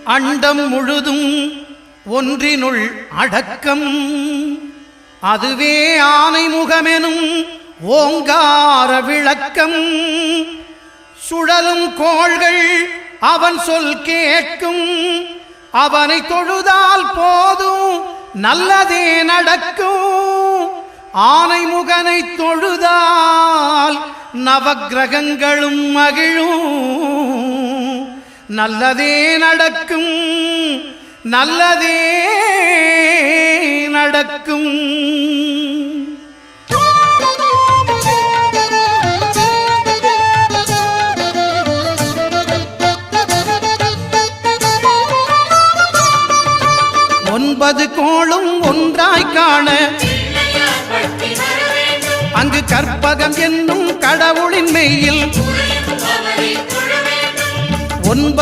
அண்டம் முழுதும் ஒன்றினுள் அடக்கம் அதுவே ஆனை முகமெனும் ஓங்கார விளக்கம் சுழலும் கோள்கள் அவன் சொல் கேட்கும் அவனை தொழுதால் போதும் நல்லதே நடக்கும் ஆனை முகனை தொழுதால் நவக்கிரகங்களும் மகிழும் நல்லதே நடக்கும் நல்லதே நடக்கும். ஒன்பது கோளும் ஒன்றாய் காண அங்கு கற்பகம் என்னும் கடவுளின் மெய்யில் 9